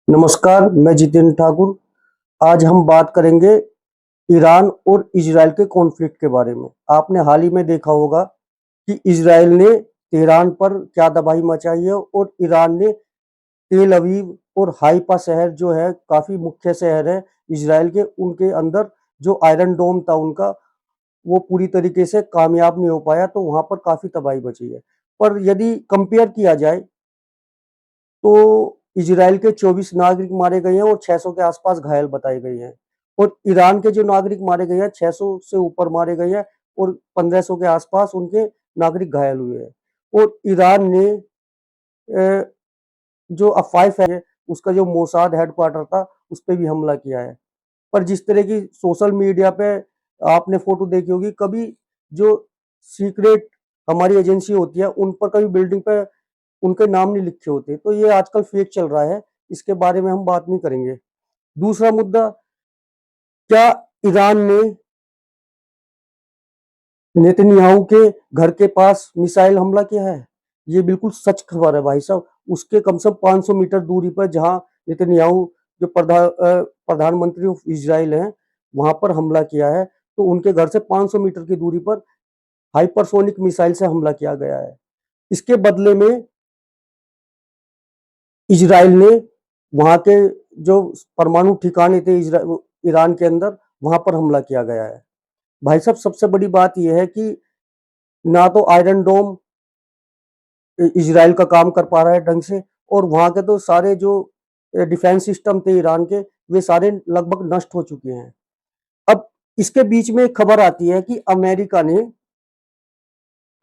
नमस्कार, मैं जितेंद्र ठाकुर। आज हम बात करेंगे ईरान और इजराइल के कॉन्फ्लिक्ट के बारे में। आपने हाल ही में देखा होगा कि इजराइल ने तेहरान पर क्या तबाही मचाई है और ईरान ने तेल अवीव और हाइफा शहर जो है काफ़ी मुख्य शहर है इजराइल के, उनके अंदर जो आयरन डोम था उनका, वो पूरी तरीके से कामयाब नहीं हो पाया, तो वहाँ पर काफ़ी तबाही मची है। पर यदि कंपेयर किया जाए तो इजराइल के 24 नागरिक मारे गए हैं और 600 के आसपास घायल बताए गए हैं। और ईरान के जो नागरिक मारे गए हैं 600 से ऊपर मारे गए हैं और 1500 के आसपास उनके नागरिक घायल हुए हैं। और ईरान ने अ, जो अफ़ाइफ है उसका जो मोसाद हेडक्वार्टर था उस पे भी हमला किया है। पर जिस तरह की सोशल मीडिया पे आपने फोटो देखी होगी, कभी जो सीक्रेट हमारी एजेंसी होती है उन पर कभी बिल्डिंग पे उनके नाम नहीं लिखे होते, तो ये आजकल फेक चल रहा है, इसके बारे में हम बात नहीं करेंगे। दूसरा मुद्दा, क्या ईरान ने नेतन्याहू के घर के पास मिसाइल हमला किया है? ये बिल्कुल सच खबर है भाई साहब। उसके कम से कम 500 मीटर दूरी पर जहां नेतन्याहू जो प्रधानमंत्री ऑफ इजराइल हैं, वहां पर हमला किया है, तो उनके घर से 500 मीटर की दूरी पर हाइपरसोनिक मिसाइल से हमला किया गया है। इसके बदले में इजराइल ने वहां के जो परमाणु ठिकाने थे ईरान के अंदर, वहां पर हमला किया गया है। भाई साहब, सबसे बड़ी बात यह है कि ना तो आयरन डोम इजराइल का काम कर पा रहा है ढंग से, और वहां के तो सारे जो डिफेंस सिस्टम थे ईरान के, वे सारे लगभग नष्ट हो चुके हैं। अब इसके बीच में एक खबर आती है कि अमेरिका ने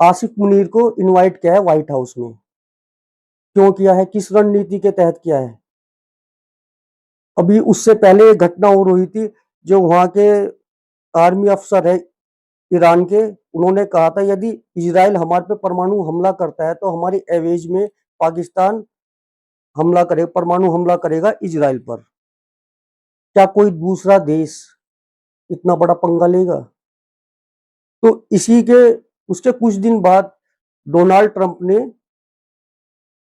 आसिफ मुनीर को इनवाइट किया है व्हाइट हाउस में। क्यों किया है, किस रणनीति के तहत किया है? अभी उससे पहले एक घटना और हुई थी, जो वहां के आर्मी अफसर है ईरान के, उन्होंने कहा था यदि इजराइल हमारे पे परमाणु हमला करता है तो हमारी एवेज में पाकिस्तान हमला करे परमाणु हमला करेगा इजराइल पर। क्या कोई दूसरा देश इतना बड़ा पंगा लेगा? तो इसी के उसके कुछ दिन बाद डोनाल्ड ट्रंप ने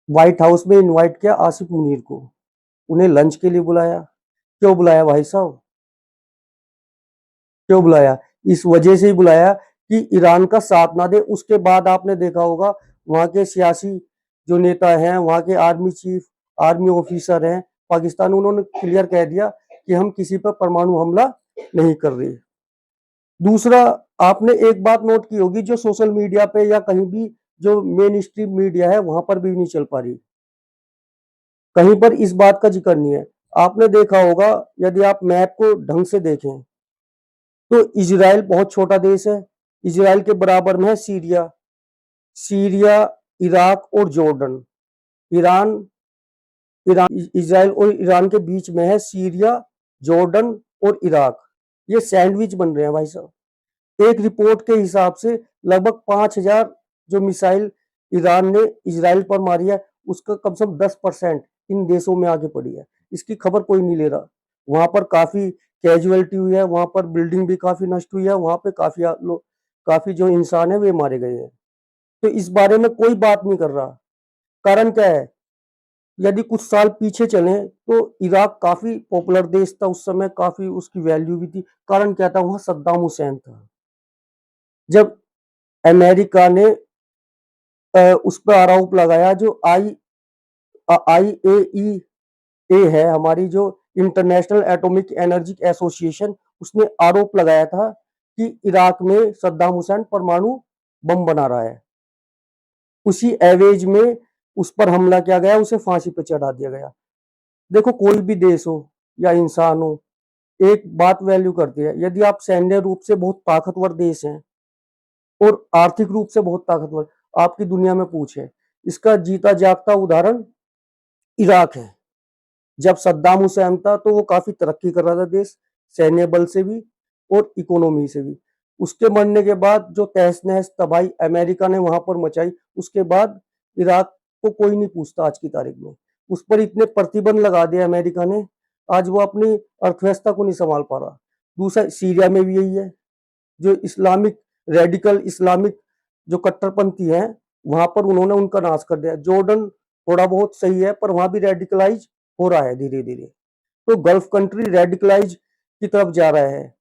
व्हाइट हाउस में इनवाइट किया आसिफ मुनीर को, उन्हें लंच के लिए बुलाया। क्यों बुलाया भाई साहब? क्यों बुलाया? इस वजह से ही बुलाया कि ईरान का साथ ना दे। उसके बाद आपने देखा होगा वहां के सियासी जो नेता हैं, वहां के आर्मी चीफ, आर्मी ऑफिसर हैं पाकिस्तान, उन्होंने क्लियर कह दिया कि हम किसी पर परमाणु हमला नहीं कर रहे। दूसरा, आपने एक बात नोट की होगी, जो सोशल मीडिया पे या कहीं भी जो मेन स्ट्रीम मीडिया है वहां पर भी नहीं चल पा रही, कहीं पर इस बात का जिक्र नहीं है। आपने देखा होगा, यदि आप मैप को ढंग से देखें तो इजराइल बहुत छोटा देश है। इजराइल के बराबर में है सीरिया, सीरिया, इराक और जॉर्डन। ईरान ईरान इजराइल और ईरान के बीच में है सीरिया, जॉर्डन और इराक। ये सैंडविच बन रहे हैं भाई साहब। एक रिपोर्ट के हिसाब से लगभग 5,000 जो मिसाइल ईरान ने इजराइल पर मारी है, उसका कम से कम 10% इन देशों में आगे पड़ी है। इसकी खबर कोई नहीं ले रहा। वहां पर काफी कैजुअलिटी हुई है, वहां पर बिल्डिंग भी काफी नष्ट हुई है, वहां पे काफी जो इंसान है वे मारे गए हैं। तो इस बारे में कोई बात नहीं कर रहा। कारण क्या है? यदि कुछ साल पीछे चले तो इराक काफी पॉपुलर देश था, उस समय काफी उसकी वैल्यू भी थी। कारण क्या था? वहां सद्दाम हुसैन था। जब अमेरिका ने उस पर आरोप लगाया, जो IAEA है हमारी, जो इंटरनेशनल एटॉमिक एनर्जी एसोसिएशन, उसने आरोप लगाया था कि इराक में सद्दाम हुसैन परमाणु बम बना रहा है। उसी एवेज में उस पर हमला किया गया, उसे फांसी पर चढ़ा दिया गया। देखो, कोई भी देश हो या इंसान हो, एक बात वैल्यू करती है। यदि आप सैन्य रूप से बहुत ताकतवर देश हैं और आर्थिक रूप से बहुत ताकतवर, आपकी दुनिया में पूछे, इसका जीता जागता उदाहरण इराक है। जब सद्दाम हुसैन था तो वो काफी तरक्की कर रहा था देश, सैन्य बल से भी और इकोनॉमी से भी। उसके मरने के बाद जो तहस नहस तबाही अमेरिका ने वहां पर मचाई, उसके बाद इराक को कोई नहीं पूछता आज की तारीख में। उस पर इतने प्रतिबंध लगा दिए अमेरिका ने, आज वो अपनी अर्थव्यवस्था को नहीं संभाल पा रहा। दूसरा, सीरिया में भी यही है। जो इस्लामिक रेडिकल इस्लामिक जो कट्टरपंथी है, वहां पर उन्होंने उनका नाश कर दिया। जॉर्डन थोड़ा बहुत सही है, पर वहां भी रेडिकलाइज हो रहा है धीरे धीरे। तो गल्फ कंट्री रेडिकलाइज की तरफ जा रहा है।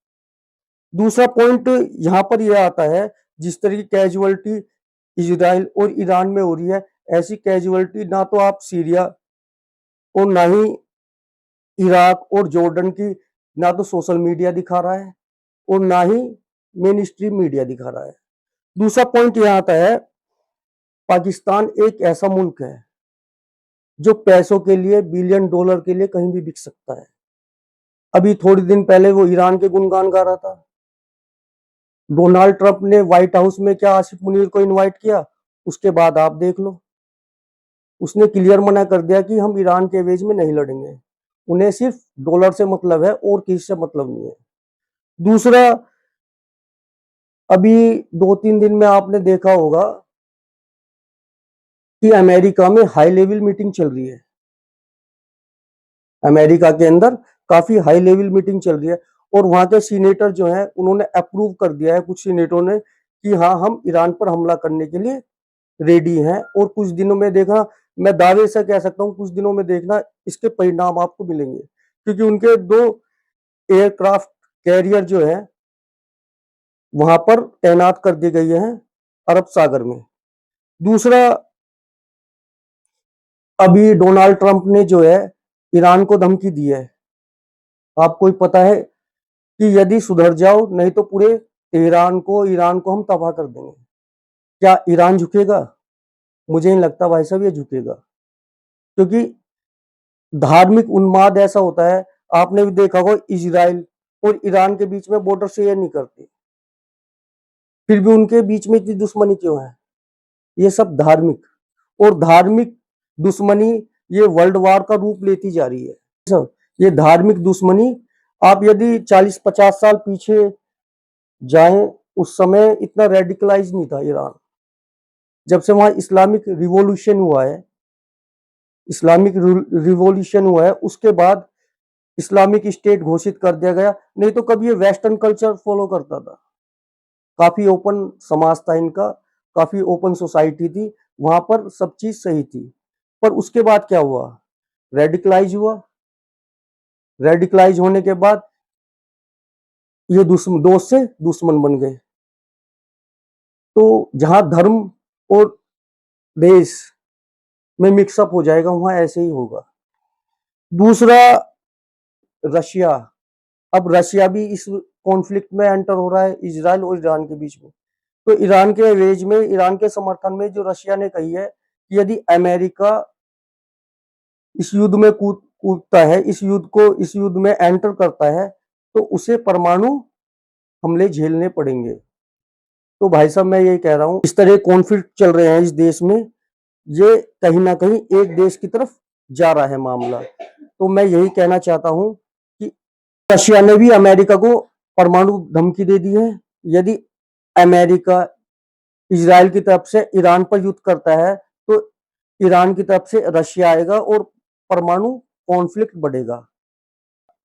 दूसरा पॉइंट यहाँ पर यह आता है, जिस तरह की कैजुअलिटी इजराइल और ईरान में हो रही है, ऐसी कैजुअलिटी ना तो आप सीरिया और ना ही इराक और जॉर्डन की ना तो सोशल मीडिया दिखा रहा है और ना ही मेन स्ट्रीम मीडिया दिखा रहा है। दूसरा पॉइंट यह आता है, पाकिस्तान एक ऐसा मुल्क है जो पैसों के लिए, बिलियन डॉलर के लिए कहीं भी बिक सकता है। अभी थोड़ी दिन पहले वो ईरान के गुणगान गा रहा था। डोनाल्ड ट्रंप ने व्हाइट हाउस में क्या आसिफ मुनीर को इनवाइट किया, उसके बाद आप देख लो, उसने क्लियर मना कर दिया कि हम ईरान के एवेज में नहीं लड़ेंगे। उन्हें सिर्फ डॉलर से मतलब है और किसी से मतलब नहीं है। दूसरा, अभी 2-3 दिन में आपने देखा होगा कि अमेरिका में हाई लेवल मीटिंग चल रही है। अमेरिका के अंदर काफी हाई लेवल मीटिंग चल रही है और वहां के सीनेटर जो हैं उन्होंने अप्रूव कर दिया है, कुछ सीनेटरों ने, कि हाँ हम ईरान पर हमला करने के लिए रेडी हैं। और कुछ दिनों में देखना, मैं दावे से कह सकता हूँ, कुछ दिनों में देखना इसके परिणाम आपको मिलेंगे, क्योंकि उनके 2 एयरक्राफ्ट कैरियर जो है वहां पर तैनात कर दी गई है अरब सागर में। दूसरा, अभी डोनाल्ड ट्रंप ने जो है ईरान को धमकी दी है। आपको ही पता है कि यदि सुधर जाओ नहीं तो पूरे ईरान को हम तबाह कर देंगे। क्या ईरान झुकेगा? मुझे नहीं लगता भाई साहब ये झुकेगा, क्योंकि धार्मिक उन्माद ऐसा होता है। आपने भी देखा होगा, इजराइल और ईरान के बीच में बॉर्डर शेयर नहीं करते, फिर भी उनके बीच में इतनी दुश्मनी क्यों है? ये सब धार्मिक, और धार्मिक दुश्मनी ये वर्ल्ड वार का रूप लेती जा रही है। सब ये धार्मिक दुश्मनी, आप यदि 40-50 साल पीछे जाएं, उस समय इतना रेडिकलाइज नहीं था ईरान। जब से वहां इस्लामिक रिवॉल्यूशन हुआ है, उसके बाद इस्लामिक स्टेट घोषित कर दिया गया। नहीं तो कभी ये वेस्टर्न कल्चर फॉलो करता था। काफी ओपन समाज था इनका, काफी ओपन सोसाइटी थी, वहां पर सब चीज सही थी। पर उसके बाद क्या हुआ? रेडिकलाइज हुआ। रेडिकलाइज होने के बाद ये दोस्त से दुश्मन बन गए। तो जहां धर्म और देश में मिक्सअप हो जाएगा, वहां ऐसे ही होगा। दूसरा, रशिया। अब रशिया भी इस कॉन्फ्लिक्ट में एंटर हो रहा है, इजराइल और ईरान के बीच में। तो ईरान के एवेज में, ईरान के समर्थन में जो रशिया ने कही है कि यदि अमेरिका इस युद्ध में कूदता है, इस युद्ध में एंटर करता है, तो उसे परमाणु हमले झेलने पड़ेंगे। तो भाई साहब मैं यही कह रहा हूं, इस तरह कॉन्फ्लिक्ट चल रहे हैं इस देश में, ये कहीं ना कहीं एक देश की तरफ जा रहा है मामला। तो मैं यही कहना चाहता हूं कि रशिया ने भी अमेरिका को परमाणु धमकी दे दी है। यदि अमेरिका इजराइल की तरफ से ईरान पर युद्ध करता है, तो ईरान की तरफ से रशिया आएगा और परमाणु कॉन्फ्लिक्ट बढ़ेगा।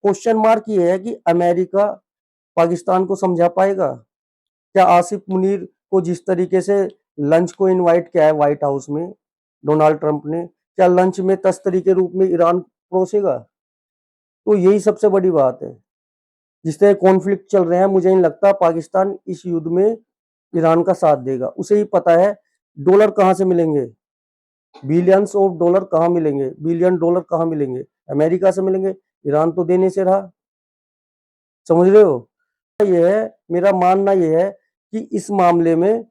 क्वेश्चन मार्क ये है कि अमेरिका पाकिस्तान को समझा पाएगा? क्या आसिफ मुनीर को जिस तरीके से लंच को इनवाइट किया है व्हाइट हाउस में डोनाल्ड ट्रंप ने, क्या लंच में तस्तरी के रूप में ईरान परोसेगा? तो यही सबसे बड़ी बात है। जिस तरह कॉन्फ्लिक्ट चल रहे हैं, मुझे नहीं लगता पाकिस्तान इस युद्ध में ईरान का साथ देगा। उसे ही पता है डॉलर कहां से मिलेंगे, बिलियंस ऑफ डॉलर कहां मिलेंगे, बिलियन डॉलर कहां मिलेंगे, अमेरिका से मिलेंगे। ईरान तो देने से रहा, समझ रहे हो? ये है, मेरा मानना यह है कि इस मामले में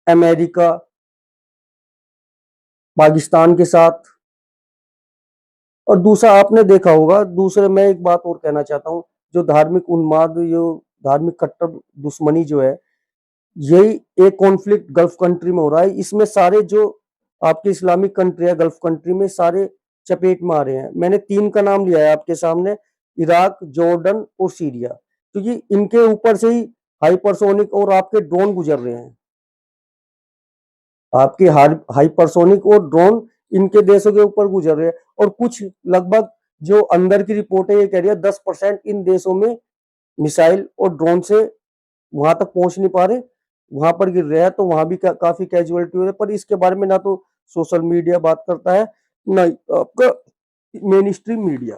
अमेरिका पाकिस्तान के साथ। और दूसरा, आपने देखा होगा, दूसरे मैं एक बात और कहना चाहता हूं, जो धार्मिक उन्माद, जो धार्मिक कट्टर दुश्मनी जो है, यही एक कॉन्फ्लिक्ट गल्फ कंट्री में हो रहा है। इसमें सारे जो आपके इस्लामिक कंट्री है गल्फ कंट्री में, सारे चपेट में आ रहे हैं। मैंने 3 का नाम लिया है आपके सामने, इराक, जॉर्डन और सीरिया, क्योंकि इनके ऊपर से ही हाइपरसोनिक और आपके ड्रोन गुजर रहे हैं। आपके हाइपरसोनिक और ड्रोन इनके देशों के ऊपर गुजर रहे हैं। और कुछ लगभग जो अंदर की रिपोर्ट है, ये कह रही है 10% इन देशों में मिसाइल और ड्रोन से वहां तक पहुंच नहीं पा रहे, वहां पर गिर रहे हैं। तो वहां भी काफी कैजुअलिटी हो रही है, पर इसके बारे में ना तो सोशल मीडिया बात करता है, ना आपका मेन स्ट्रीम मीडिया।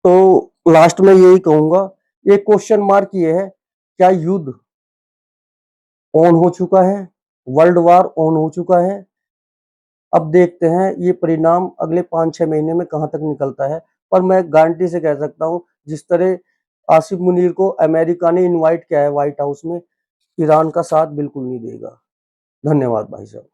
तो लास्ट में यही कहूंगा, एक क्वेश्चन मार्क ये है, क्या युद्ध ऑन हो चुका है, वर्ल्ड वार ऑन हो चुका है? अब देखते हैं ये परिणाम अगले 5-6 महीने में कहां तक निकलता है। पर मैं गारंटी से कह सकता हूं, जिस तरह आसिफ मुनीर को अमेरिका ने इनवाइट किया है व्हाइट हाउस में, ईरान का साथ बिल्कुल नहीं देगा। धन्यवाद भाई साहब।